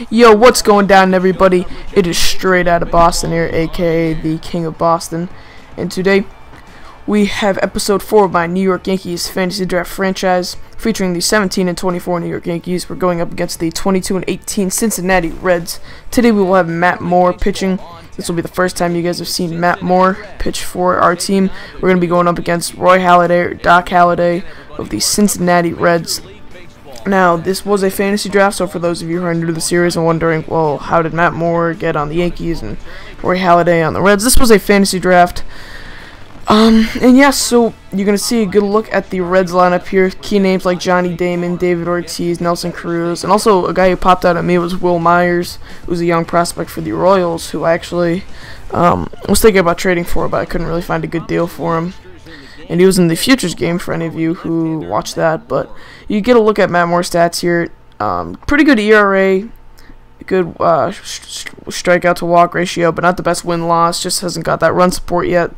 Yo, what's going down, everybody? It is straight out of Boston here, aka the King of Boston. And today, we have episode 4 of my New York Yankees fantasy draft franchise, featuring the 17 and 24 New York Yankees. We're going up against the 22 and 18 Cincinnati Reds. Today, we will have Matt Moore pitching. This will be the first time you guys have seen Matt Moore pitch for our team. We're going to be going up against Roy Halladay, or Doc Halladay, of the Cincinnati Reds. Now, this was a fantasy draft, so for those of you who are new to the series and wondering, well, how did Matt Moore get on the Yankees and Roy Halladay on the Reds? This was a fantasy draft. And yes, so you're going to see a good look at the Reds lineup here. Key names like Johnny Damon, David Ortiz, Nelson Cruz, and also a guy who popped out at me was Will Myers, who's a young prospect for the Royals, who I actually was thinking about trading for, but I couldn't really find a good deal for him. And he was in the futures game for any of you who watched that. But you get a look at Matt Moore's stats here. Pretty good ERA, good strikeout to walk ratio, but not the best win-loss. Just hasn't got that run support yet.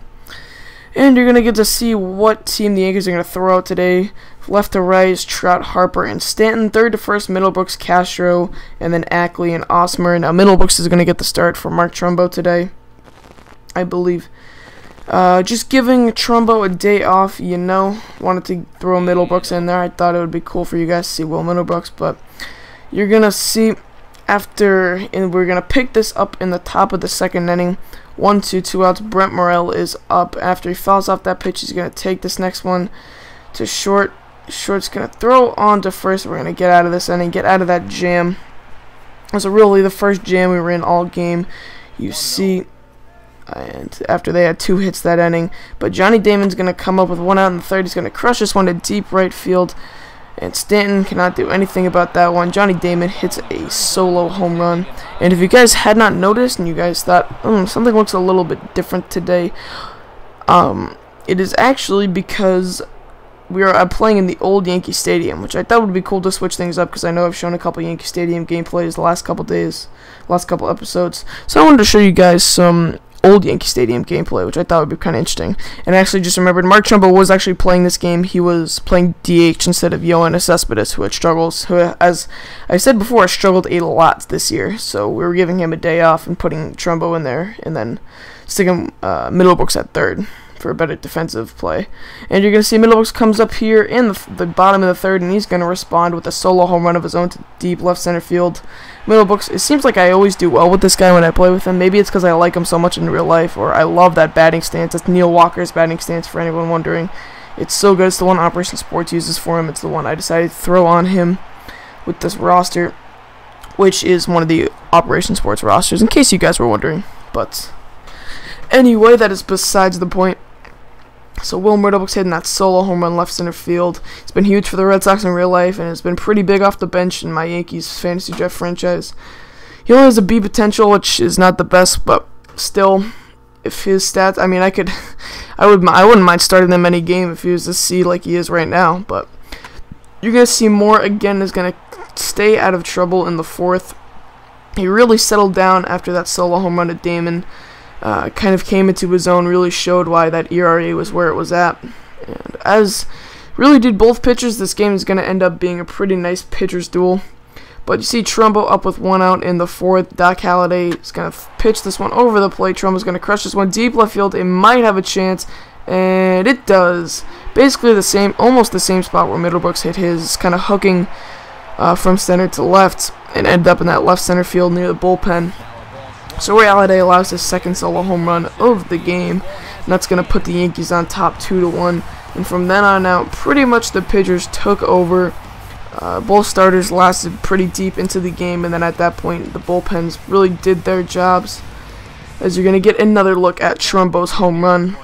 And you're going to get to see what team the Yankees are going to throw out today. Left to right is Trout, Harper, and Stanton. Third to first, Middlebrooks, Castro, and then Ackley and Osmer. Now, Middlebrooks is going to get the start for Mark Trumbo today, I believe. Just giving Trumbo a day off, you know. Wanted to throw Middlebrooks in there. I thought it would be cool for you guys to see Will Middlebrooks, but you're going to see after, and we're going to pick this up in the top of the second inning. 1-2, 2 outs. Brent Morel is up. After he fouls off that pitch, he's going to take this next one to short. Short's going to throw on to first. We're going to get out of this inning, get out of that jam. It was really the first jam we were in all game. You see, and after they had 2 hits that inning. But Johnny Damon's going to come up with 1 out in the third. He's going to crush this one to deep right field. And Stanton cannot do anything about that one. Johnny Damon hits a solo home run. And if you guys had not noticed and you guys thought, something looks a little bit different today, it is actually because we are playing in the old Yankee Stadium, which I thought would be cool to switch things up because I know I've shown a couple Yankee Stadium gameplays the last couple days, last couple episodes. So I wanted to show you guys some old Yankee Stadium gameplay, which I thought would be kind of interesting. And I actually just remembered Mark Trumbo was actually playing this game. He was playing DH instead of Yoenis Cespedes, who had struggles, who, as I said before, struggled a lot this year. So we were giving him a day off and putting Trumbo in there, and then sticking Middlebrooks at third for a better defensive play. And you're going to see Middlebrooks comes up here in the bottom of the third, and he's going to respond with a solo home run of his own to deep left center field. Middlebrooks, it seems like I always do well with this guy when I play with him. Maybe it's because I like him so much in real life, or I love that batting stance. That's Neil Walker's batting stance, for anyone wondering. It's so good. It's the one Operation Sports uses for him. It's the one I decided to throw on him with this roster, which is one of the Operation Sports rosters, in case you guys were wondering. But anyway, that is besides the point. So Will Middlebrooks hitting that solo home run left center field. It's been huge for the Red Sox in real life, and it's been pretty big off the bench in my Yankees fantasy draft franchise. He only has a B potential, which is not the best, but still, if his stats, I mean, I wouldn't mind starting him any game if he was a C like he is right now. But you're gonna see Moore again is gonna stay out of trouble in the fourth. He really settled down after that solo home run to Damon. Kind of came into his own, really showed why that ERA was where it was at. And as really did both pitchers, this game is going to end up being a pretty nice pitcher's duel. But you see Trumbo up with 1 out in the fourth. Doc Halladay is going to pitch this one over the plate. Trumbo's going to crush this one deep left field. It might have a chance, and it does. Basically the same, almost the same spot where Middlebrooks hit his, kind of hooking from center to left, and ended up in that left center field near the bullpen. So Roy Halladay allows his second solo home run of the game, and that's going to put the Yankees on top 2-1. And from then on out, pretty much the pitchers took over. Both starters lasted pretty deep into the game, and then at that point, the bullpens really did their jobs. As you're going to get another look at Trumbo's home run.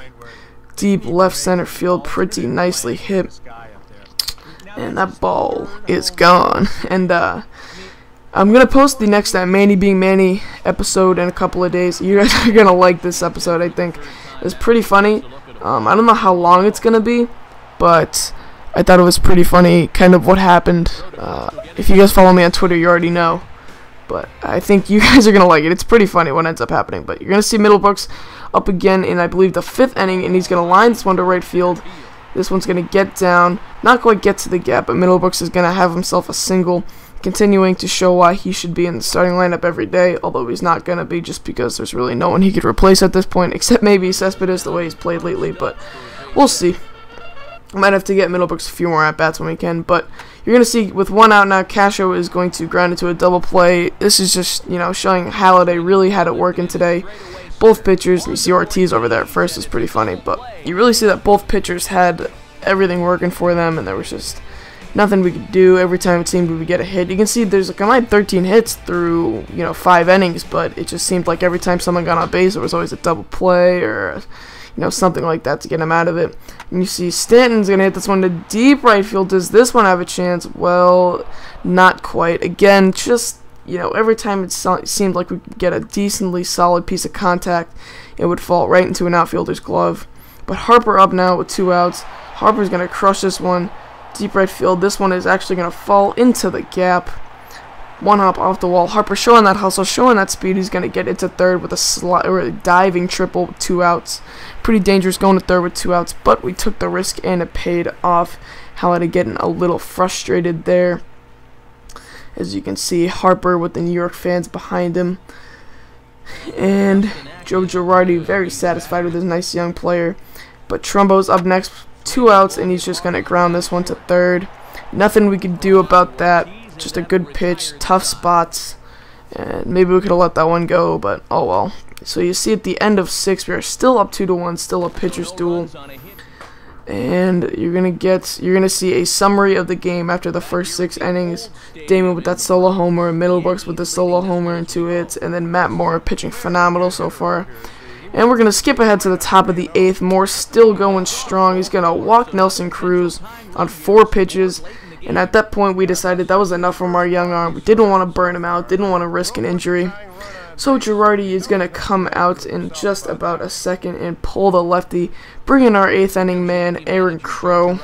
Deep left center field, pretty nicely hit. And that ball is gone. And I'm going to post the next Manny Being Manny episode in a couple of days. You guys are going to like this episode, I think. It's pretty funny. I don't know how long it's going to be, but I thought it was pretty funny, kind of what happened. If you guys follow me on Twitter, you already know. But I think you guys are going to like it. It's pretty funny what ends up happening. But you're going to see Middlebrooks up again in, I believe, the 5th inning, and he's going to line this one to right field. This one's going to get down, not quite get to the gap, but Middlebrooks is going to have himself a single. continuing to show why he should be in the starting lineup every day, although he's not going to be just because there's really no one he could replace at this point, except maybe Cespedes the way he's played lately, but we'll see. I might have to get Middlebrooks a few more at-bats when we can, but you're going to see with one out now, Castro is going to ground into a double play. This is just, showing Halladay really had it working today. Both pitchers, you see Ortiz over there at first, is pretty funny, but you really see that both pitchers had everything working for them, and there was just nothing we could do. Every time it seemed we would get a hit. You can see there's like I might 13 hits through 5 innings, but it just seemed like every time someone got on base, there was always a double play or something like that to get him out of it. And you see Stanton's gonna hit this one to deep right field. Does this one have a chance? Well, not quite. Again, just every time it seemed like we could get a decently solid piece of contact, it would fall right into an outfielder's glove. But Harper up now with 2 outs. Harper's gonna crush this one. Deep right field. This one is actually going to fall into the gap. One hop off the wall. Harper showing that hustle, showing that speed. He's going to get into third with a diving triple with 2 outs. Pretty dangerous going to third with 2 outs, but we took the risk and it paid off. Halladay getting a little frustrated there. As you can see, Harper with the New York fans behind him. And Joe Girardi very satisfied with his nice young player. But Trumbo's up next. 2 outs, and he's just going to ground this one to third. Nothing we could do about that. Just a good pitch, tough spots, and maybe we could have let that one go, but oh well. So you see at the end of 6, we are still up 2-1, still a pitcher's duel. And you're gonna see a summary of the game after the first 6 innings. Damon with that solo homer, Middlebrooks with the solo homer and 2 hits, and then Matt Moore pitching phenomenal so far. And we're going to skip ahead to the top of the 8th. Moore still going strong. He's going to walk Nelson Cruz on 4 pitches. And at that point, we decided that was enough from our young arm. We didn't want to burn him out. Didn't want to risk an injury. So Girardi is going to come out in just about a second and pull the lefty. Bring in our 8th inning man, Aaron Crow,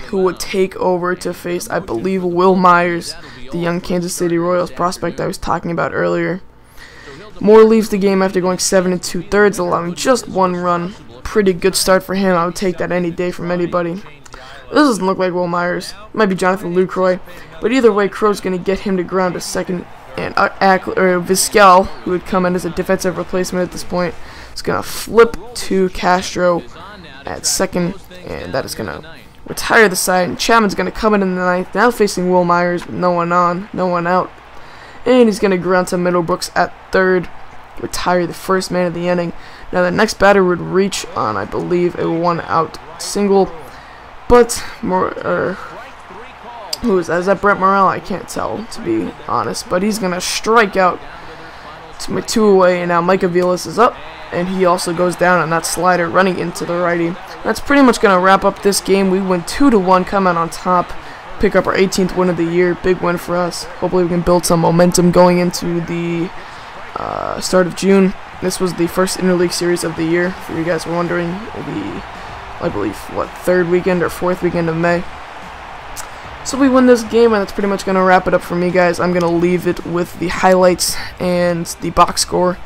who would take over to face, I believe, Will Myers, the young Kansas City Royals prospect I was talking about earlier. Moore leaves the game after going 7 2/3, allowing just 1 run. Pretty good start for him. I would take that any day from anybody. This doesn't look like Will Myers. It might be Jonathan Lucroy. But either way, Crow's going to get him to ground to second. And Vizquel, who would come in as a defensive replacement at this point, is going to flip to Castro at second. And that is going to retire the side. And Chapman's going to come in the 9th. Now facing Will Myers with no one on, no one out. And he's going to ground to Middlebrooks at third, retire the first man of the inning. Now the next batter would reach on, I believe, a 1-out single. But, who is that? Is that Brett Morrell? I can't tell, to be honest. But he's going to strike out to 2 away. And now Mike Aviles is up. And he also goes down on that slider running into the righty. That's pretty much going to wrap up this game. We win 2-1, come out on top. Pick up our 18th win of the year. Big win for us. Hopefully we can build some momentum going into the start of June. This was the first interleague series of the year, if you guys were wondering. I believe, 3rd weekend or 4th weekend of May. So we win this game, and that's pretty much going to wrap it up for me, guys. I'm going to leave it with the highlights and the box score.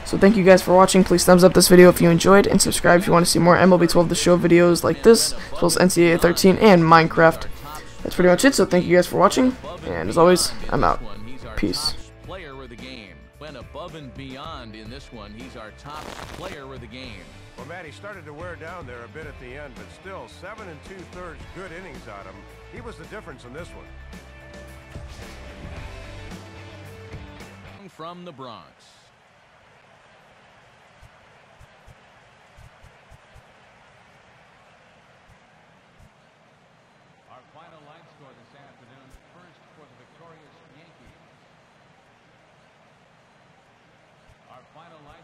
So thank you guys for watching. Please thumbs up this video if you enjoyed, and subscribe if you want to see more MLB 12 The Show videos like this, as well as NCAA 13 and Minecraft. That's pretty much it, so thank you guys for watching, and as always, I'm out. Peace. Player of the game. Went above and beyond in this one. He's our top player of the game. Well, Matt, he started to wear down there a bit at the end, but still 7 2/3 good innings out of him. He was the difference in this one. From the Bronx. Our final line score this afternoon, first for the victorious Yankees. Our final line